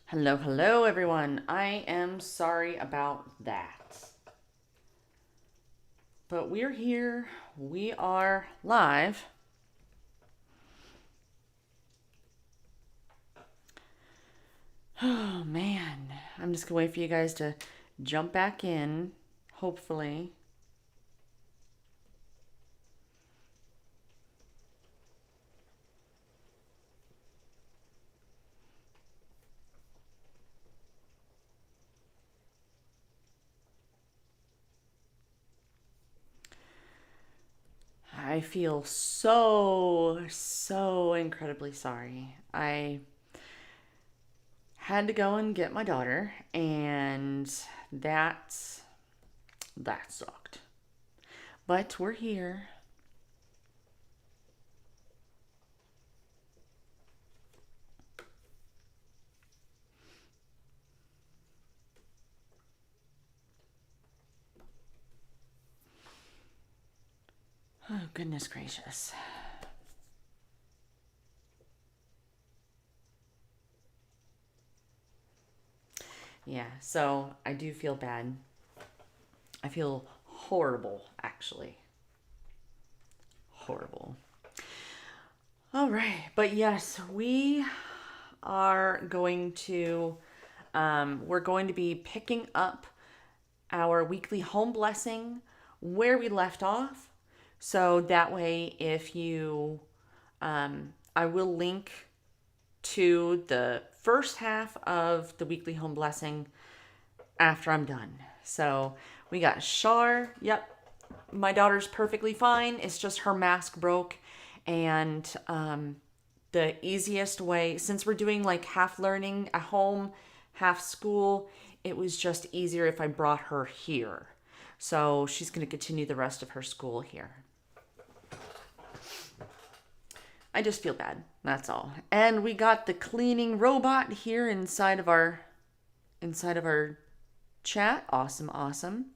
Hello, hello, everyone. I am sorry about that. But we're here. We are live. Oh, man. I'm just going to wait for you guys to jump back in, hopefully. I feel so incredibly sorry. I had to go and get my daughter, and that that sucked. But we're here. Oh, goodness gracious. Yeah, so I do feel bad. I feel horrible, actually. Horrible. All right, but yes, we are going to we're going to be picking up our weekly home blessing where we left off. So that way, if you, I will link to the first half of the weekly home blessing after I'm done. So we got Shar. Yep, my daughter's perfectly fine. It's just her mask broke. And the easiest way, since we're doing like half learning at home, half school, it was just easier if I brought her here. So she's going to continue the rest of her school here. I just feel bad. That's all. And we got the cleaning robot here inside of our chat. Awesome, awesome.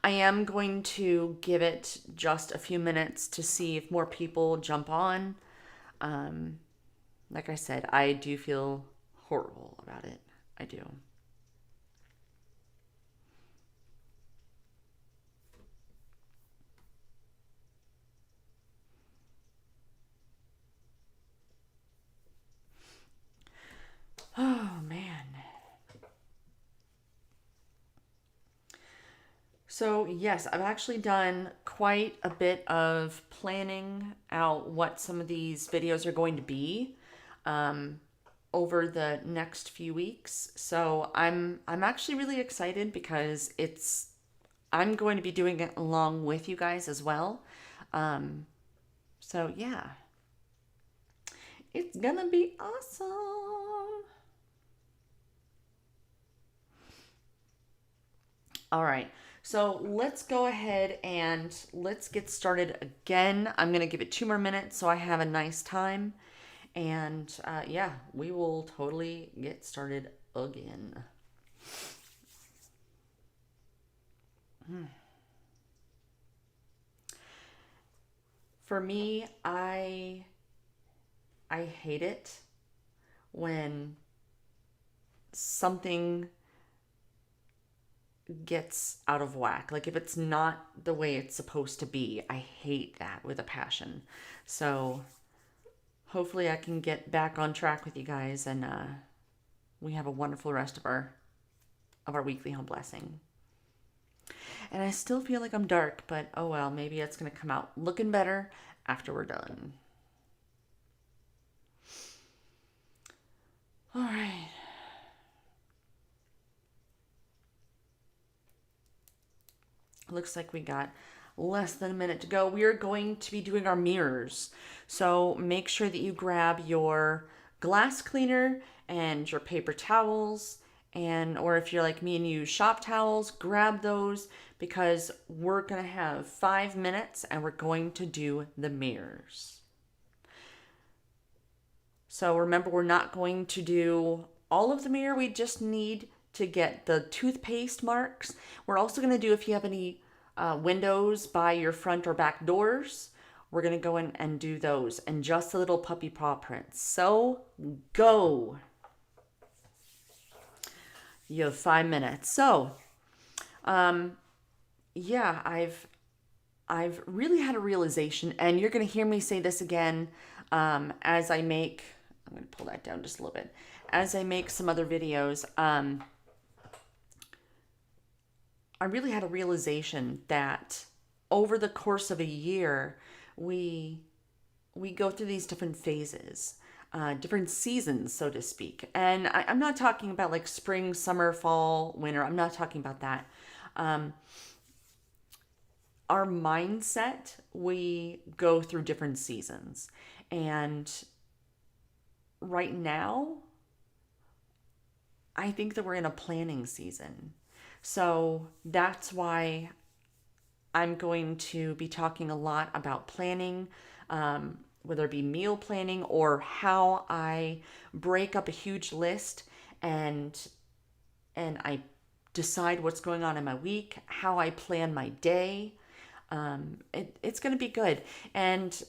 I am going to give it just a few minutes to see if more people jump on. Um, like I said, I do feel horrible about it. I do. Oh, man. So, yes, I've actually done quite a bit of planning out what some of these videos are going to be um, over the next few weeks. So, I'm actually really excited because I'm going to be doing it along with you guys as well. Um, so, yeah, it's gonna be awesome. All right. So let's go ahead and let's get started again. I'm going to give it 2 more minutes so I have a nice time. And yeah, we will totally get started again. For me, I hate it when something gets out of whack. Like if it's not the way it's supposed to be, I hate that with a passion. So hopefully I can get back on track with you guys and we have a wonderful rest of our weekly home blessing. And I still feel like I'm dark, but oh well, maybe it's going to come out looking better after we're done. All right. Looks like we got less than a minute to go. We are going to be doing our mirrors. So make sure that you grab your glass cleaner and your paper towels, and or if you're like me and use shop towels, grab those because we're going to have 5 minutes and we're going to do the mirrors. So remember, we're not going to do all of the mirror. We just need to get the toothpaste marks. We're also going to do if you have any windows by your front or back doors, we're going to go in and do those and just a little puppy paw prints. So go. You have 5 minutes. So, yeah, I've really had a realization, and you're going to hear me say this again as I make. I'm going to pull that down just a little bit as I make some other videos. I really had a realization that over the course of a year, we go through these different phases, different seasons, so to speak. And I'm not talking about like spring, summer, fall, winter. I'm not talking about that. Our mindset, we go through different seasons. And right now, I think that we're in a planning season. So that's why I'm going to be talking a lot about planning, whether it be meal planning or how I break up a huge list and I decide what's going on in my week, how I plan my day. It's going to be good. And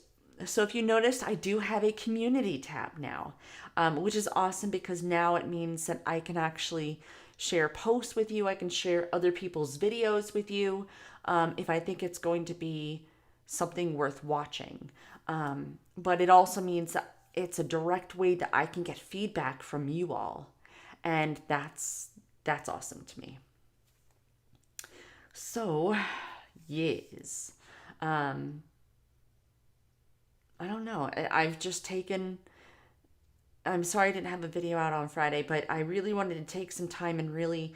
so if you noticed, I do have a community tab now, which is awesome because now it means that I can actually share posts with you. I can share other people's videos with you if I think it's going to be something worth watching. But it also means that it's a direct way that I can get feedback from you all. And that's awesome to me. So, yes. I don't know. I've just taken. I'm sorry I didn't have a video out on Friday, but I really wanted to take some time and really,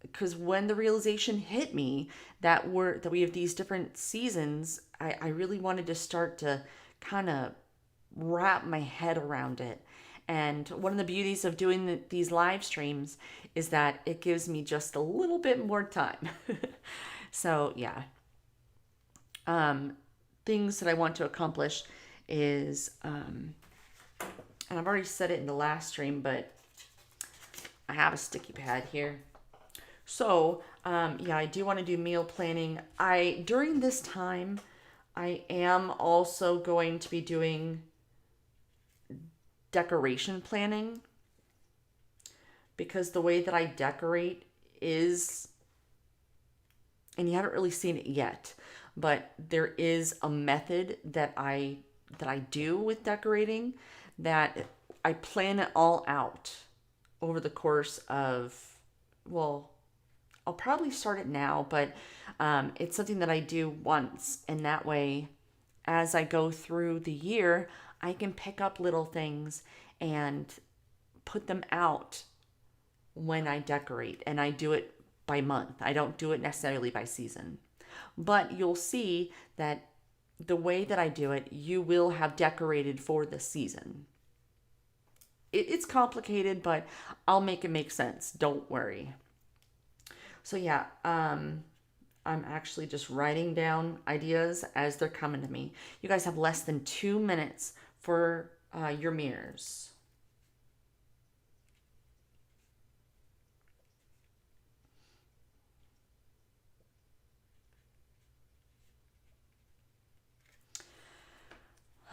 because when the realization hit me that we have these different seasons, I really wanted to start to kind of wrap my head around it. And one of the beauties of doing these live streams is that it gives me just a little bit more time. So yeah. Things that I want to accomplish is, and I've already said it in the last stream, but I have a sticky pad here. So, yeah, I do want to do meal planning. During this time, I am also going to be doing decoration planning because the way that I decorate is, and you haven't really seen it yet, but there is a method that I do with decorating that I plan it all out over the course of, well, I'll probably start it now, but it's something that I do once, and that way, as I go through the year, I can pick up little things and put them out when I decorate, and I do it by month. I don't do it necessarily by season. But you'll see that the way that I do it, you will have decorated for the season. It's complicated, but I'll make it make sense. Don't worry. So yeah, I'm actually just writing down ideas as they're coming to me. You guys have less than 2 minutes for your mirrors.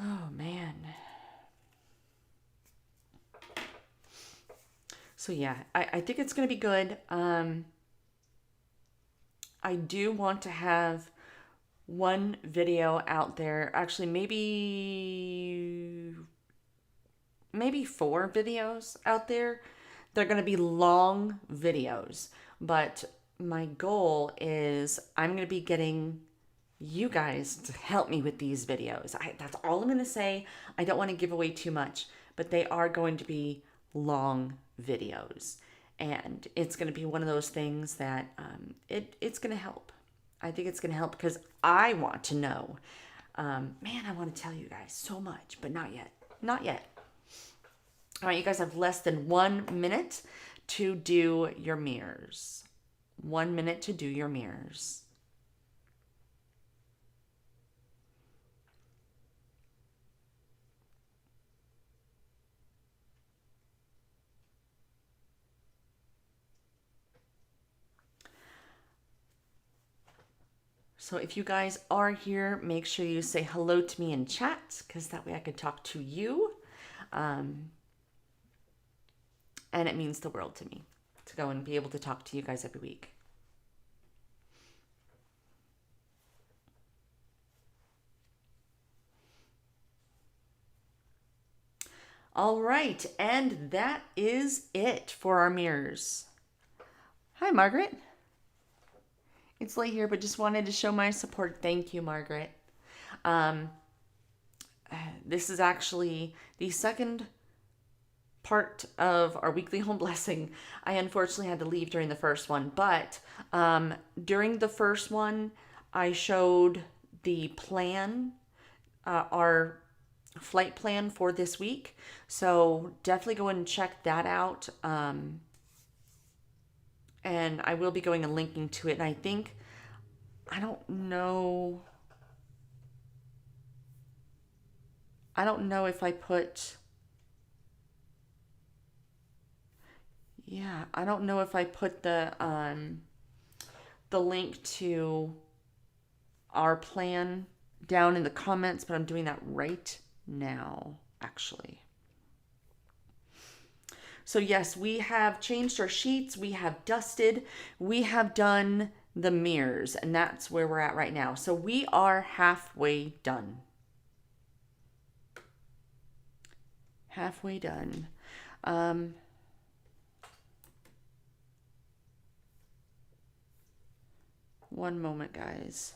Oh man. So yeah, I think it's going to be good. I do want to have one video out there. Actually, maybe 4 videos out there. They're going to be long videos, but my goal is I'm going to be getting you guys to help me with these videos. That's all I'm going to say. I don't want to give away too much, but they are going to be long videos. And it's going to be one of those things that it's going to help. I think it's going to help because I want to know. Man, I want to tell you guys so much, but not yet. Not yet. All right, you guys have less than 1 minute to do your mirrors. 1 minute to do your mirrors. So if you guys are here, make sure you say hello to me in chat, because that way I can talk to you. And it means the world to me to go and be able to talk to you guys every week. All right, and that is it for our mirrors. Hi, Margaret. It's late here, but just wanted to show my support. Thank you, Margaret. This is actually the second part of our weekly home blessing. I unfortunately had to leave during the first one, but during the first one, I showed the plan, our flight plan for this week. So definitely go and check that out. And I will be going and linking to it. And I don't know if I put, I don't know if I put the link to our plan down in the comments, but I'm doing that right now, actually. So yes, we have changed our sheets, we have dusted, we have done the mirrors, and that's where we're at right now. So we are halfway done. Halfway done. One moment, guys.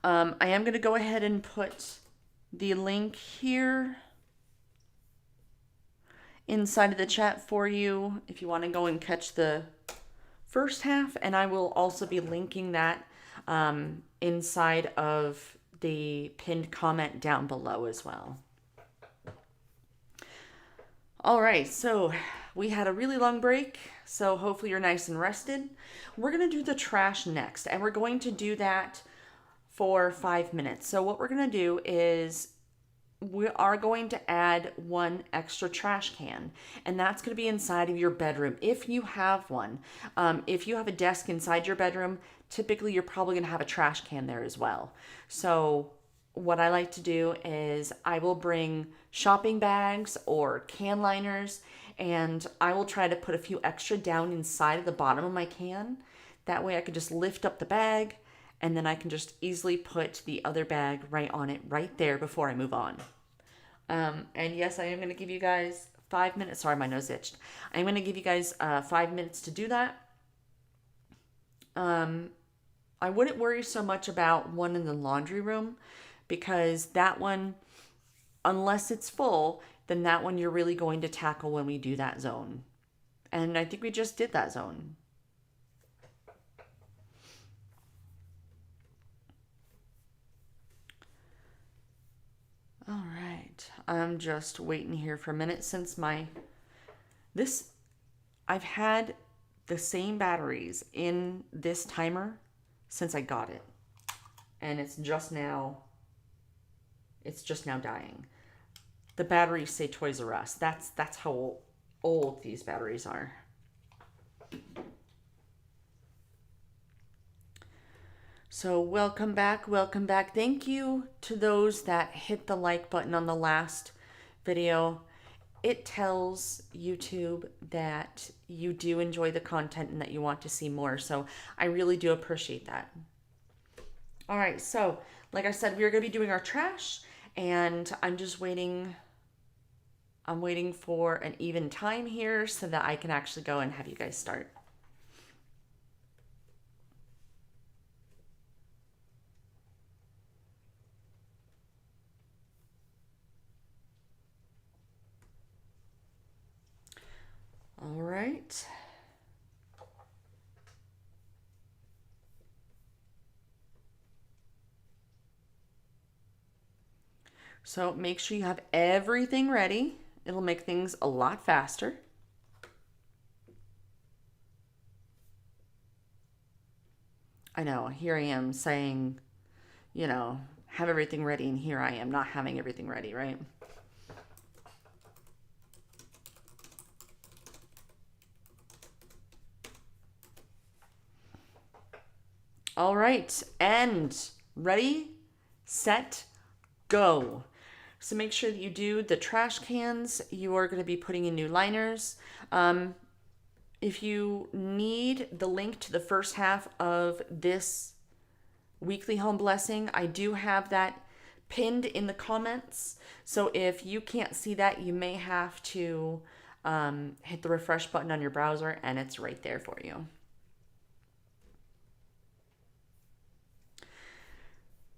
I am going to go ahead and put the link here inside of the chat for you if you want to go and catch the first half, and I will also be linking that inside of the pinned comment down below as well. All right, so we had a really long break, so hopefully you're nice and rested. We're going to do the trash next, and we're going to do that for 5 minutes. So what we're going to do is we are going to add one extra trash can, and that's going to be inside of your bedroom if you have one. If you have a desk inside your bedroom, typically you're probably going to have a trash can there as well. So what I like to do is I will bring shopping bags or can liners, and I will try to put a few extra down inside of the bottom of my can. That way I can just lift up the bag, and then I can just easily put the other bag right on it right there before I move on. And yes, I am going to give you guys 5 minutes. Sorry, my nose itched. I'm going to give you guys 5 minutes to do that. I wouldn't worry so much about one in the laundry room, because that one, unless it's full, then that one you're really going to tackle when we do that zone. And I think we just did that zone. All right, I'm just waiting here for a minute since I've had the same batteries in this timer since I got it, and it's just now dying. The batteries say Toys R Us. That's how old these batteries are. So welcome back. Thank you to those that hit the like button on the last video. It tells YouTube that you do enjoy the content and that you want to see more. So I really do appreciate that. All right, so like I said, we're going to be doing our trash, and I'm just waiting. I'm waiting for an even time here so that I can actually go and have you guys start. All right. So make sure you have everything ready. It'll make things a lot faster. I know, here I am saying, have everything ready, and here I am not having everything ready, right? All right, and ready, set, go. So make sure that you do the trash cans. You are going to be putting in new liners. If you need the link to the first half of this weekly home blessing, I do have that pinned in the comments. So if you can't see that, you may have to hit the refresh button on your browser, and it's right there for you.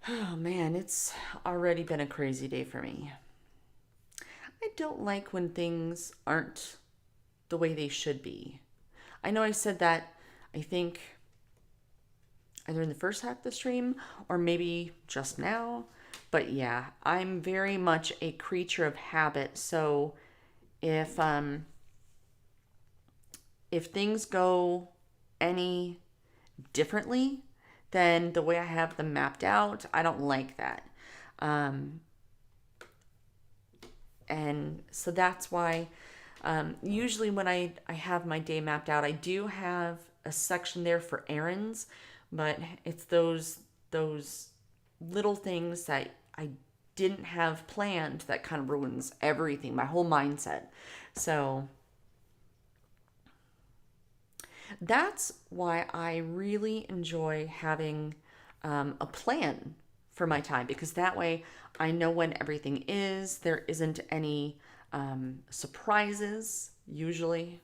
Oh man, it's already been a crazy day for me. I don't like when things aren't the way they should be. I know I said that, I think, either in the first half of the stream or maybe just now. But yeah, I'm very much a creature of habit. So if things go any differently than the way I have them mapped out, I don't like that. And so that's why usually when I have my day mapped out, I do have a section there for errands, but it's those little things that I didn't have planned that kind of ruins everything, my whole mindset. So that's why I really enjoy having a plan for my time, because that way I know when everything is. There isn't any surprises usually.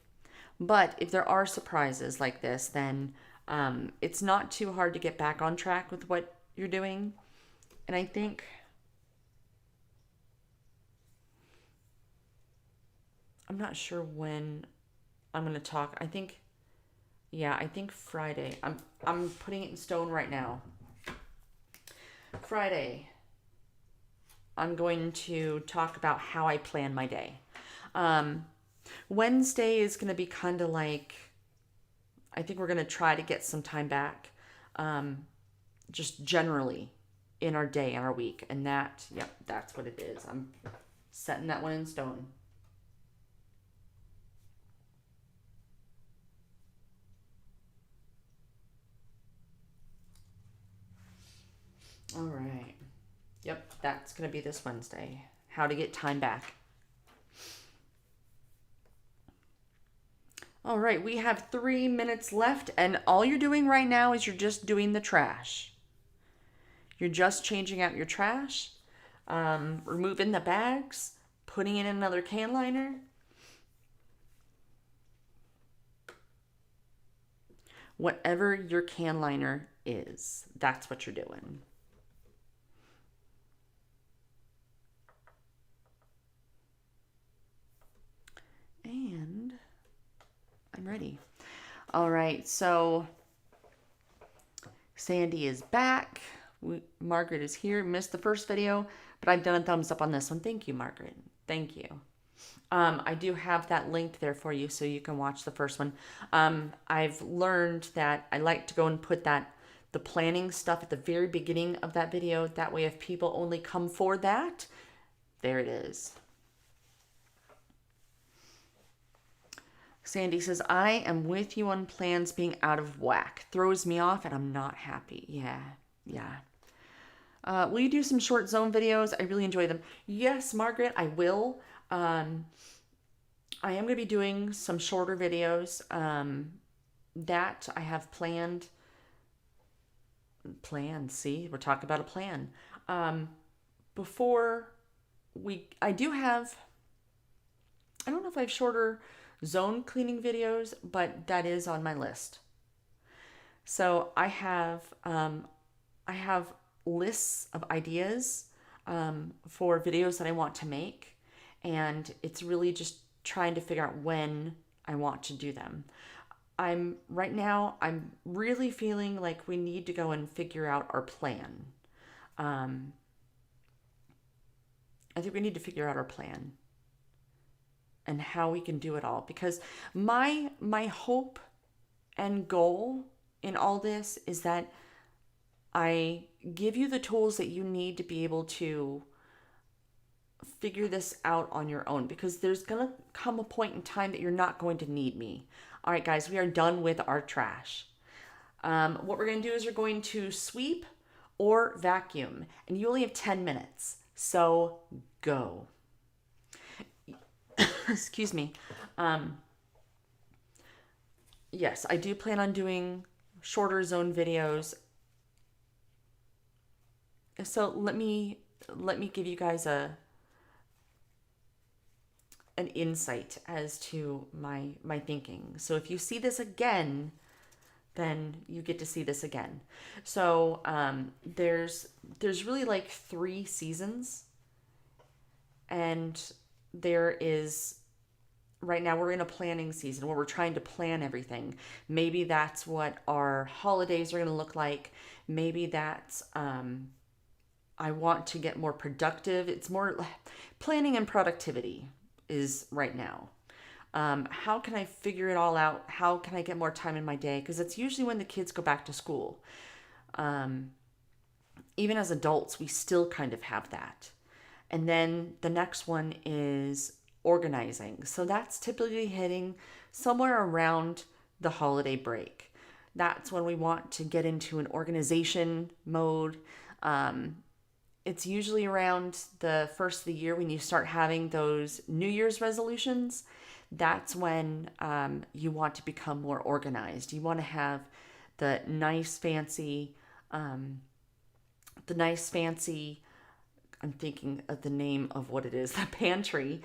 But if there are surprises like this, then it's not too hard to get back on track with what you're doing. And I think I'm not sure when I'm going to talk. I think I think Friday. I'm putting it in stone right now. Friday, I'm going to talk about how I plan my day. Wednesday is going to be kind of like, I think we're going to try to get some time back, just generally in our day and our week. And that, yep, that's what it is. I'm setting that one in stone. All right. Yep, that's going to be this Wednesday. How to get time back. All right, we have 3 minutes left, and all you're doing right now is you're just doing the trash. You're just changing out your trash, removing the bags, putting in another can liner. Whatever your can liner is, that's what you're doing. And I'm ready. All right, so Sandy is back. Margaret is here. Missed the first video, but I've done a thumbs up on this one. Thank you, Margaret. Thank you. I do have that linked there for you so you can watch the first one. I've learned that I like to go and put the planning stuff at the very beginning of that video. That way, if people only come for that, there it is. Sandy says, I am with you on plans being out of whack. Throws me off and I'm not happy. Yeah. Will you do some short zone videos? I really enjoy them. Yes, Margaret, I will. I am going to be doing some shorter videos that I have planned. See, we're talking about a plan. I do have, I don't know if I have shorter zone cleaning videos, but that is on my list. So I have lists of ideas for videos that I want to make, and it's really just trying to figure out when I want to do them. Right now I'm really feeling like we need to go and figure out our plan. I think we need to figure out our plan and how we can do it all, because my hope and goal in all this is that I give you the tools that you need to be able to figure this out on your own, because there's going to come a point in time that you're not going to need me. All right, guys, we are done with our trash. What we're going to do is we're going to sweep or vacuum, and you only have 10 minutes. So go. Excuse me. Um, yes, I do plan on doing shorter zone videos. So let me give you guys an insight as to my thinking. So if you see this again, then you get to see this again. So there's really like 3 seasons, and there is right now we're in a planning season where we're trying to plan everything. Maybe that's what our holidays are going to look like. Maybe that's I want to get more productive. It's more planning and productivity is right now. How can I figure it all out? How can I get more time in my day? Because it's usually when the kids go back to school. Even as adults, we still kind of have that. And then the next one is organizing. So that's typically hitting somewhere around the holiday break. That's when we want to get into an organization mode. It's usually around the first of the year when you start having those New Year's resolutions. That's when you want to become more organized. You want to have the nice, fancy, the nice, fancy. I'm thinking of the name of what it is, the pantry,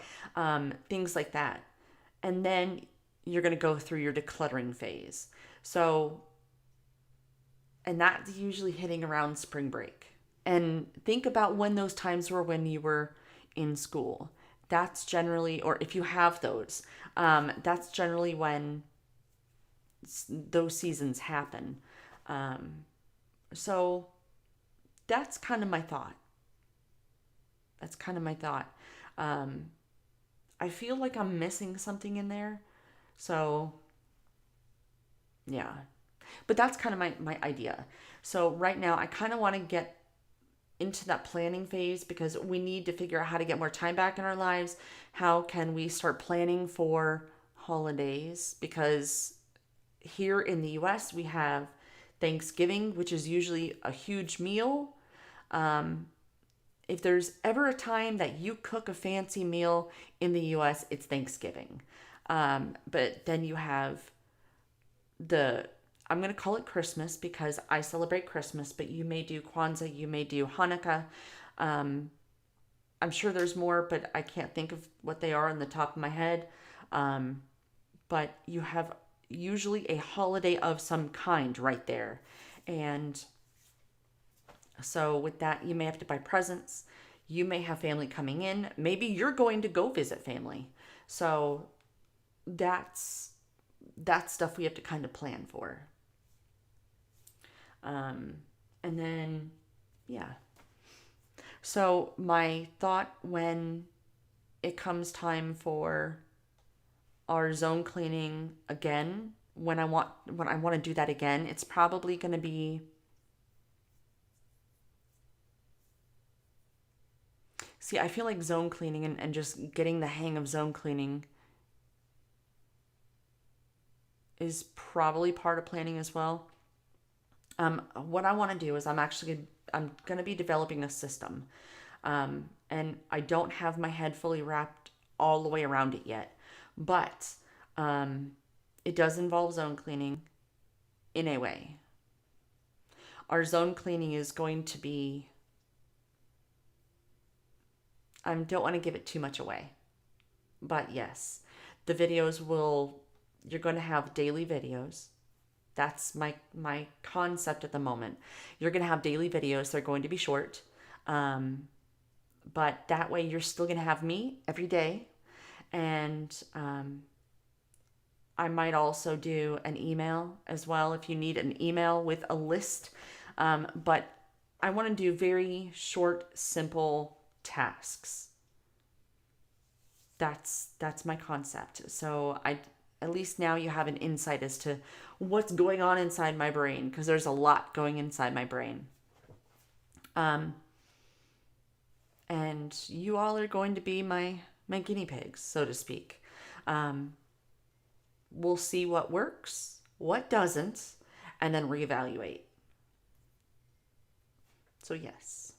things like that. And then you're going to go through your decluttering phase. So, and that's usually hitting around spring break. And think about when those times were when you were in school. That's generally, or if you have those, that's generally when those seasons happen. So that's kind of my thought. That's kind of my thought. I feel like I'm missing something in there. So, yeah. But that's kind of my idea. So, right now, I kind of want to get into that planning phase because we need to figure out how to get more time back in our lives. How can we start planning for holidays? Because here in the US, we have Thanksgiving, which is usually a huge meal. If there's ever a time that you cook a fancy meal in the US, it's Thanksgiving. But then you have I'm going to call it Christmas because I celebrate Christmas, but you may do Kwanzaa, you may do Hanukkah. I'm sure there's more, but I can't think of what they are on the top of my head. But you have usually a holiday of some kind right there. And so with that, you may have to buy presents. You may have family coming in. Maybe you're going to go visit family. So that's stuff we have to kind of plan for. And then, yeah. So my thought when it comes time for our zone cleaning again, when I want to do that again, it's probably going to be See, I feel like zone cleaning and just getting the hang of zone cleaning is probably part of planning as well. What I want to do is I'm going to be developing a system, and I don't have my head fully wrapped all the way around it yet, but it does involve zone cleaning in a way. Our zone cleaning is going to be. I don't want to give it too much away, but yes, the videos will. You're going to have daily videos. That's my concept at the moment. You're going to have daily videos. They're going to be short. But that way you're still going to have me every day. And I might also do an email as well if you need an email with a list. But I want to do very short, simple tasks. That's my concept. So at least now you have an insight as to what's going on inside my brain, because there's a lot going inside my brain. And you all are going to be my guinea pigs, so to speak. We'll see what works, what doesn't, and then reevaluate. So, yes.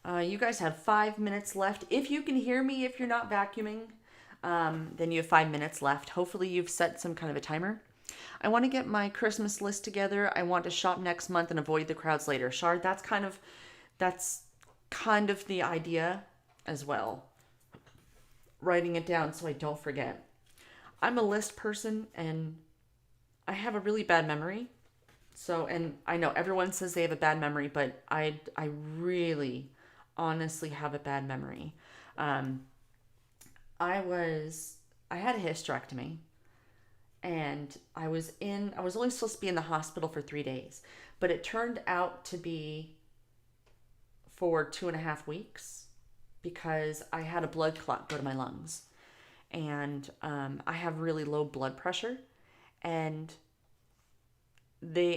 You guys have 5 minutes left. If you can hear me, if you're not vacuuming, then you have 5 minutes left. Hopefully, you've set some kind of a timer. I want to get my Christmas list together. I want to shop next month and avoid the crowds later. Shard, that's kind of the idea as well. Writing it down so I don't forget. I'm a list person and I have a really bad memory. So, and I know everyone says they have a bad memory, but I really honestly have a bad memory. Um, I had a hysterectomy and I was only supposed to be in the hospital for 3 days, but it turned out to be for 2.5 weeks because I had a blood clot go to my lungs. And I have really low blood pressure. And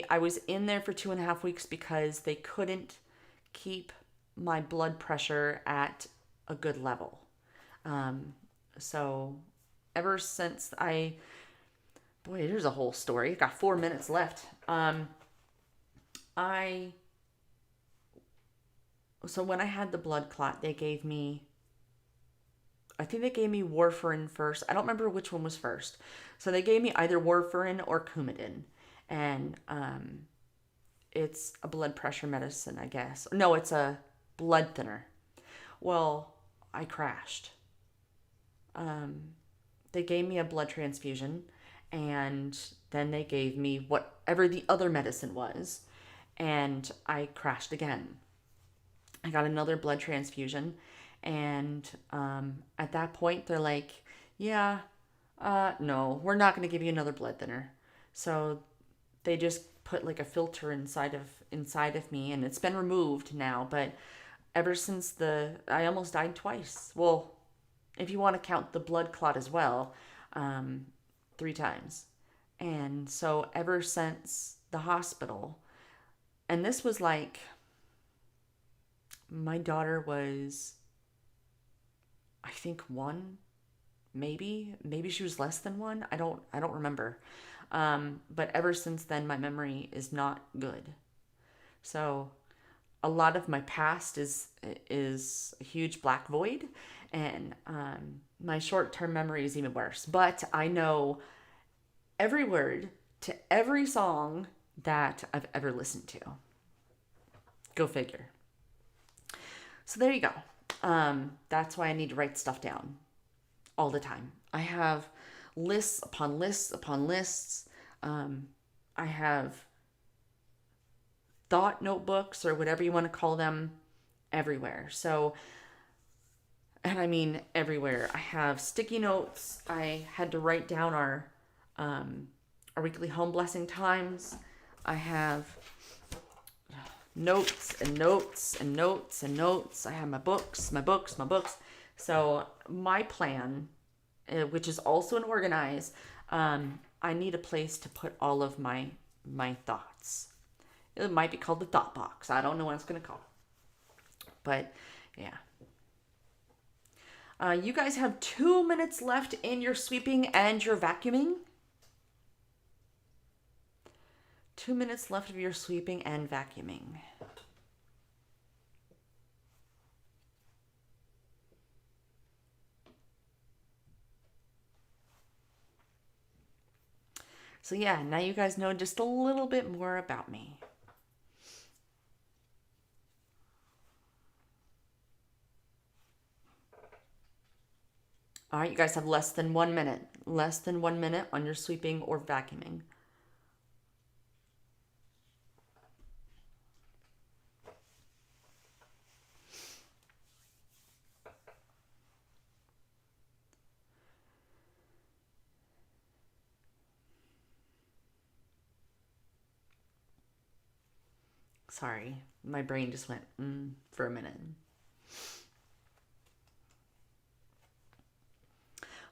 I was in there for 2.5 weeks because they couldn't keep my blood pressure at a good level. So ever since boy, there's a whole story. I got 4 minutes left. So when I had the blood clot, I think they gave me warfarin first. I don't remember which one was first. So they gave me either warfarin or Coumadin. And it's a blood pressure medicine, I guess. No, it's a blood thinner. Well, I crashed. They gave me a blood transfusion. And then they gave me whatever the other medicine was. And I crashed again. I got another blood transfusion. And at that point, they're like, yeah, no, we're not going to give you another blood thinner. So they just put like a filter inside of me, and it's been removed now. But ever since I almost died twice. Well, if you want to count the blood clot as well, 3 times. And so ever since the hospital, and this was like, my daughter was, I think 1, maybe she was less than 1. I don't remember. But ever since then, my memory is not good. So a lot of my past is a huge black void, and my short-term memory is even worse. But I know every word to every song that I've ever listened to. Go figure. So there you go. That's why I need to write stuff down all the time. I have lists upon lists upon lists. I have thought notebooks or whatever you want to call them everywhere. So, and I mean everywhere. I have sticky notes. I had to write down our weekly home blessing times. I have notes and notes and notes and notes. I have my books. So my plan, which is also an organize, I need a place to put all of my thoughts. It might be called the thought box. I don't know what it's going to call. But yeah. You guys have 2 minutes left in your sweeping and your vacuuming. 2 minutes left of your sweeping and vacuuming. So yeah, now you guys know just a little bit more about me. All right, you guys have less than 1 minute. Less than 1 minute on your sweeping or vacuuming. Sorry, my brain just went for a minute.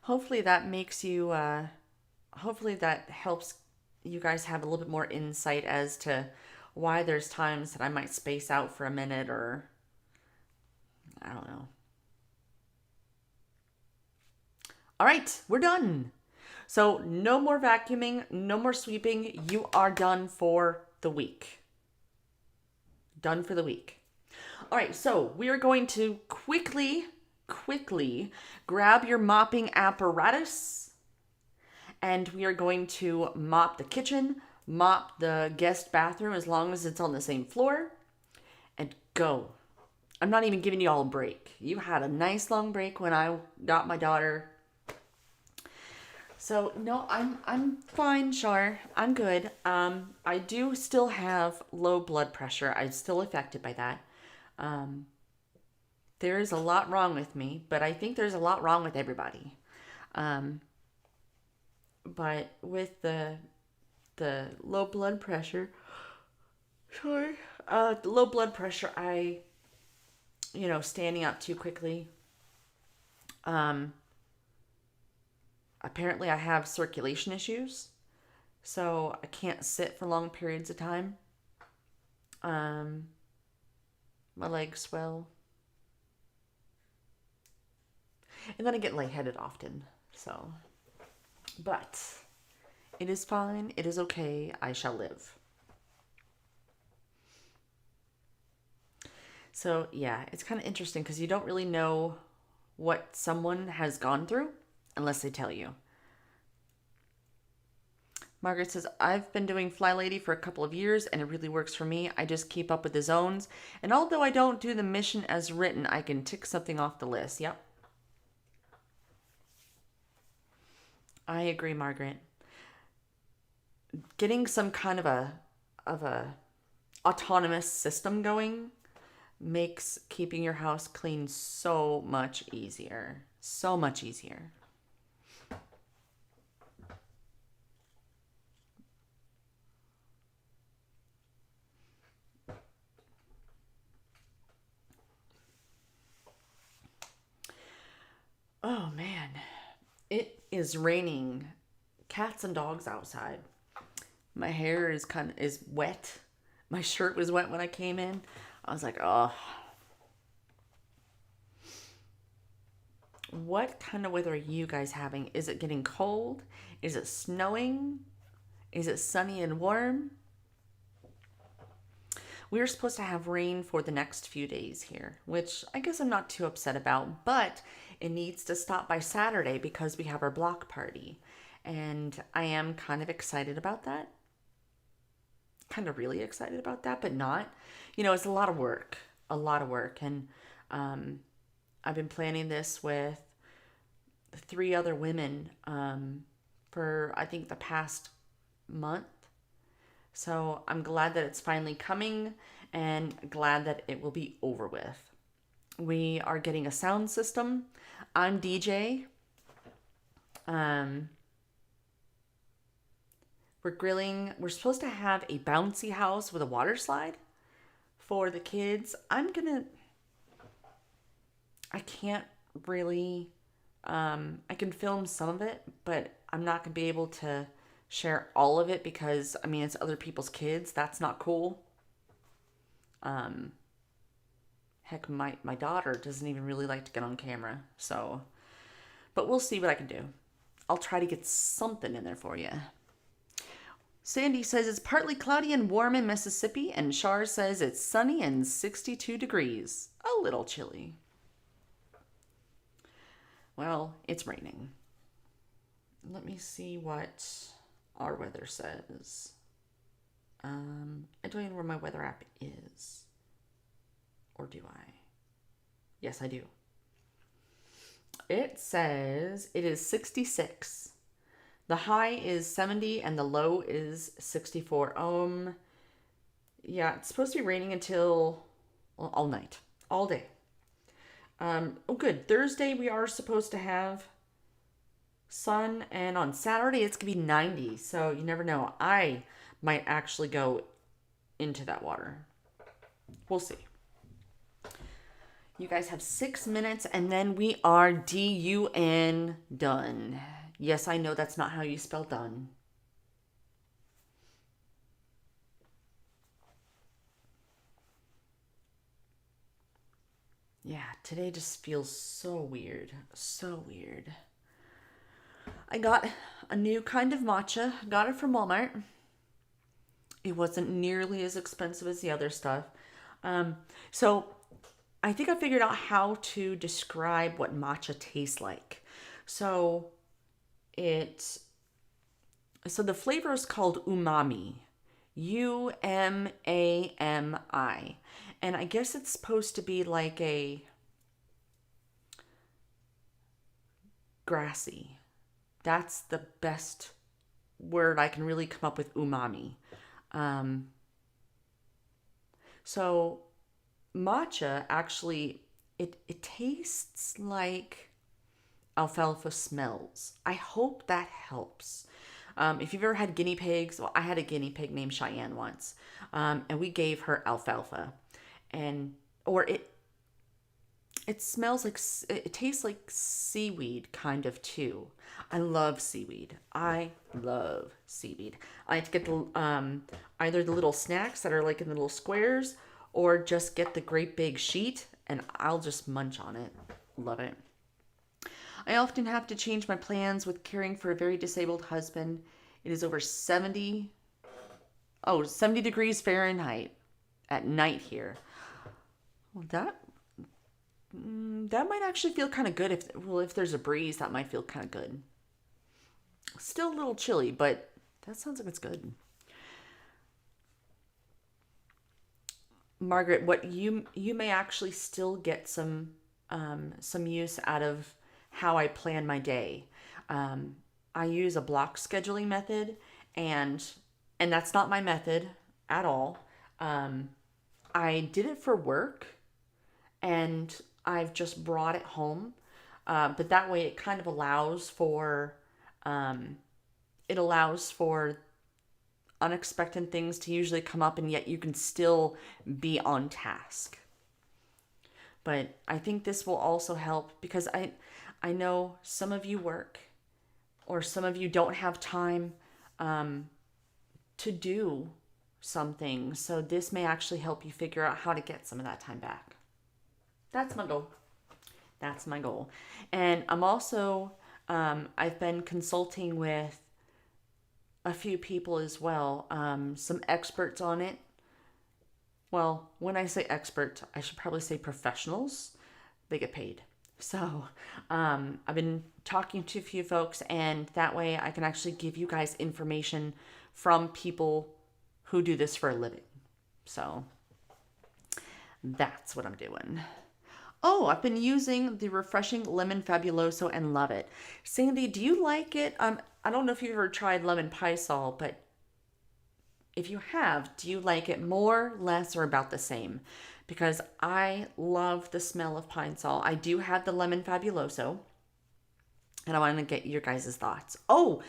Hopefully that makes you, hopefully that helps you guys have a little bit more insight as to why there's times that I might space out for a minute, or I don't know. All right, we're done. So no more vacuuming, no more sweeping. You are done for the week. Done for the week. All right, so we are going to quickly grab your mopping apparatus, and we are going to mop the kitchen, mop the guest bathroom as long as it's on the same floor, and go. I'm not even giving you all a break. You had a nice long break when I got my daughter. So no, I'm fine, Char. I'm good. I do still have low blood pressure. I'm still affected by that. Um, there is a lot wrong with me, but I think there's a lot wrong with everybody. Um, but with the low blood pressure, sorry, the low blood pressure, standing up too quickly. Um, Apparently I have circulation issues, so I can't sit for long periods of time. Um, my legs swell, and then I get lightheaded often. So, but it is fine. It is okay. I shall live. So, yeah, it's kind of interesting because you don't really know what someone has gone through unless they tell you. Margaret says, I've been doing Flylady for a couple of years and it really works for me. I just keep up with the zones. And although I don't do the mission as written, I can tick something off the list. Yep. I agree, Margaret. Getting some kind of a autonomous system going makes keeping your house clean so much easier. So much easier. Oh man, it is raining cats and dogs outside. My hair is wet. My shirt was wet when I came in. I was like, oh, what kind of weather are you guys having? Is it getting cold? Is it snowing? Is it sunny and warm? We are supposed to have rain for the next few days here, which I guess I'm not too upset about, but it needs to stop by Saturday because we have our block party. And I am kind of excited about that. Kind of really excited about that, but not. It's a lot of work, a lot of work. And I've been planning this with three other women for, I think, the past month. So I'm glad that it's finally coming and glad that it will be over with. We are getting a sound system. I'm DJ. We're grilling. We're supposed to have a bouncy house with a water slide for the kids. I can't really, I can film some of it, but I'm not going to be able to share all of it because, it's other people's kids. That's not cool. Heck, my daughter doesn't even really like to get on camera. So, but we'll see what I can do. I'll try to get something in there for you. Sandy says it's partly cloudy and warm in Mississippi, and Shar says it's sunny and 62 degrees. A little chilly. Well, it's raining. Let me see what our weather says. I don't even know where my weather app is. Or do I? Yes, I do. It says it is 66. The high is 70 and the low is 64. Yeah, it's supposed to be raining until all night, all day. Good. Thursday we are supposed to have sun, and on Saturday it's gonna be 90. So you never know. I might actually go into that water. We'll see. You guys have 6 minutes, and then we are DUN done. Yes, I know that's not how you spell done. Yeah, today just feels so weird. So weird. I got a new kind of matcha. Got it from Walmart. It wasn't nearly as expensive as the other stuff. Um, so I think I figured out how to describe what matcha tastes like. So it so the flavor is called umami. UMAMI. And I guess it's supposed to be like a grassy. That's the best word I can really come up with, umami. Um, so matcha actually it tastes like alfalfa smells. I hope that helps. If you've ever had guinea pigs, well, I had a guinea pig named Cheyenne once, and we gave her alfalfa, and or it smells like it tastes like seaweed kind of too. I love seaweed. I love seaweed. I like to get the either the little snacks that are like in the little squares, or just get the great big sheet and I'll just munch on it. Love it. I often have to change my plans with caring for a very disabled husband. It is over 70 degrees Fahrenheit at night here. Well, that might actually feel kind of good if there's a breeze, that might feel kind of good. Still a little chilly, but that sounds like it's good. Margaret, what you may actually still get some use out of how I plan my day. I use a block scheduling method, and that's not my method at all. I did it for work, and I've just brought it home. But that way, it kind of um, allows for unexpected things to usually come up, and yet you can still be on task. But I think this will also help because I know some of you work or some of you don't have time um, to do some things. So this may actually help you figure out how to get some of that time back. That's my goal. That's my goal. And I'm also, I've been consulting with a few people as well, some experts on it. Well, when I say expert, I should probably say professionals. They get paid. So I've been talking to a few folks, and that way I can actually give you guys information from people who do this for a living. So that's what I'm doing. Oh, I've been using the refreshing lemon fabuloso and love it. Sandy, do you like it? I don't know if you've ever tried lemon pie sol, but if you have, do you like it more, less, or about the same? Because I love the smell of pine sol. I do have the lemon fabuloso, and I want to get your guys' thoughts. Oh,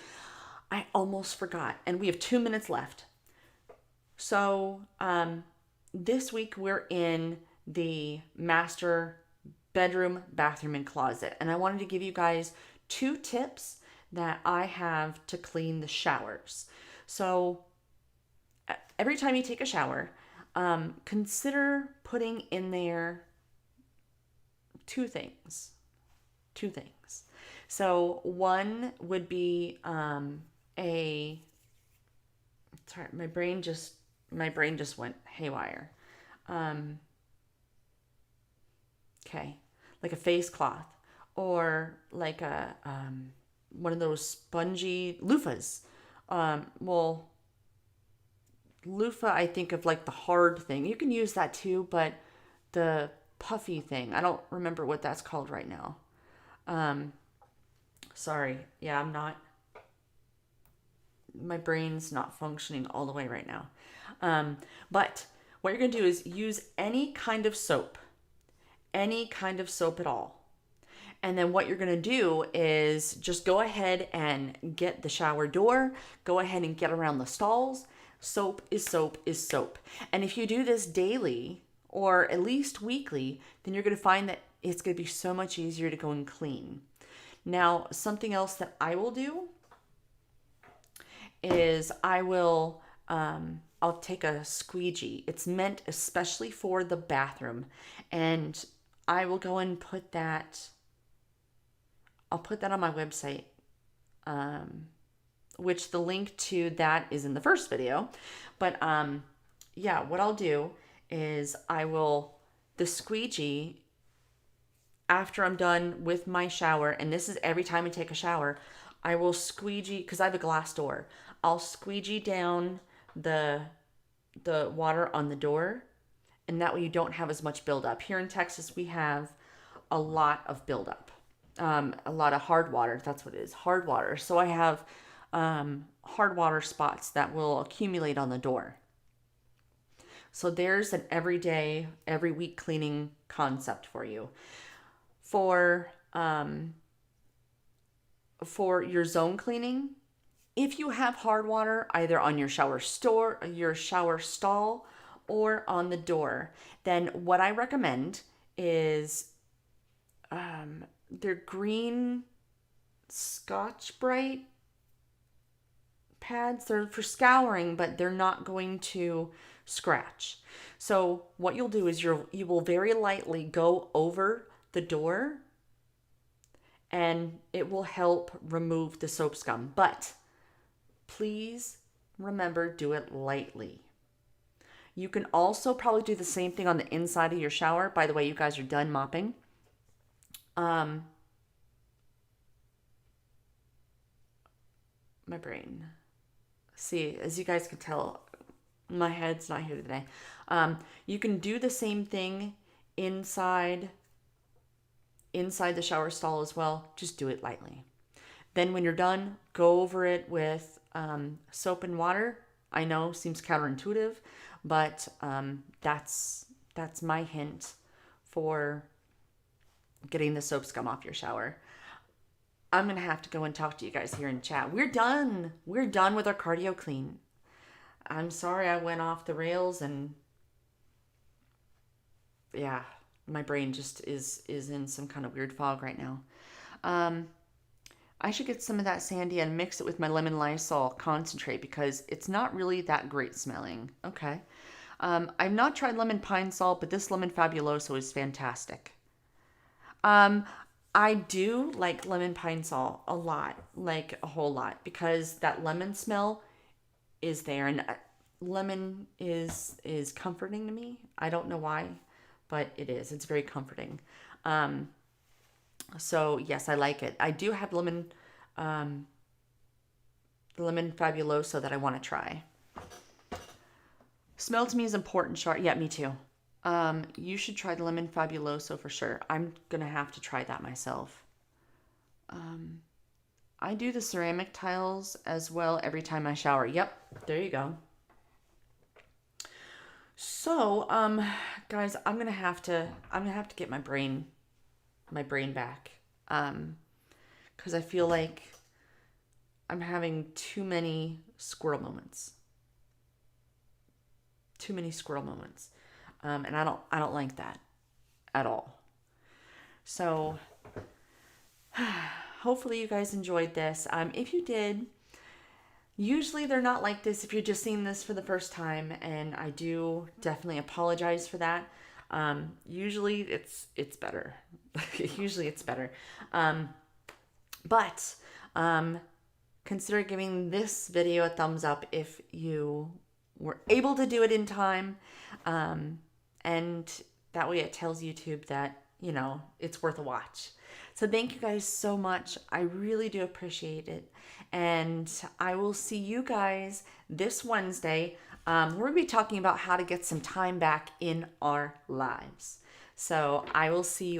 I almost forgot, and we have 2 minutes left. So this week we're in the master bedroom, bathroom, and closet, and I wanted to give you guys 2 tips that I have to clean the showers. So every time you take a shower, consider putting in there 2 things. 2 things. So one would be a sorry, my brain just went haywire. Okay, like a face cloth, or like a one of those spongy loofahs. Well, loofah, I think of like the hard thing. You can use that too, but the puffy thing, I don't remember what that's called right now. Sorry. Yeah, my brain's not functioning all the way right now. But what you're going to do is use any kind of soap at all. And then what you're going to do is just go ahead and get the shower door, go ahead and get around the stalls. Soap is soap is soap. And if you do this daily or at least weekly, then you're going to find that it's going to be so much easier to go and clean. Now, something else that I will do is I'll take a squeegee. It's meant especially for the bathroom, and I will go and I'll put that on my website. which the link to that is in the first video. But yeah, what I'll do is the squeegee, after I'm done with my shower, and this is every time I take a shower, I will squeegee, because I have a glass door, I'll squeegee down the water on the door, and that way you don't have as much buildup. Here in Texas, we have a lot of buildup, a lot of hard water. That's what it is, hard water. So I have hard water spots that will accumulate on the door. So there's an everyday, every week cleaning concept for you. For your zone cleaning, if you have hard water either on your shower stall, or on the door, then what I recommend is they're green Scotch-Brite pads. They're for scouring, but they're not going to scratch. So what you'll do is you will very lightly go over the door, and it will help remove the soap scum. But please remember, do it lightly. You can also probably do the same thing on the inside of your shower. By the way, you guys are done mopping. My brain. See, as you guys can tell, my head's not here today. You can do the same thing inside the shower stall as well. Just do it lightly. Then when you're done, go over it with soap and water. I know, seems counterintuitive, but that's my hint for getting the soap scum off your shower. I'm going to have to go and talk to you guys here in chat. We're done. We're done with our cardio clean. I'm sorry I went off the rails, and yeah, my brain just is in some kind of weird fog right now. I should get some of that Sandia and mix it with my lemon Lysol concentrate, because it's not really that great smelling. Okay. I've not tried lemon pine salt, but this lemon fabuloso is fantastic. I do like lemon pine salt a lot, like a whole lot, because that lemon smell is there, and lemon is comforting to me. I don't know why, but it is. It's very comforting. So yes, I like it. I do have lemon fabuloso that I want to try. Smell to me is important, Char. Yeah, me too. You should try the lemon fabuloso for sure. I'm gonna have to try that myself. I do the ceramic tiles as well every time I shower. Yep, there you go. So, guys, I'm gonna have to get my brain back. Because I feel like I'm having too many squirrel moments. And I don't like that at all. So hopefully you guys enjoyed this. If you did, usually they're not like this if you're just seeing this for the first time, and I do definitely apologize for that. Usually it's better. Usually it's better. But consider giving this video a thumbs up if you were able to do it in time. And that way it tells YouTube that, it's worth a watch. So thank you guys so much. I really do appreciate it. And I will see you guys this Wednesday. We're going to be talking about how to get some time back in our lives. So I will see you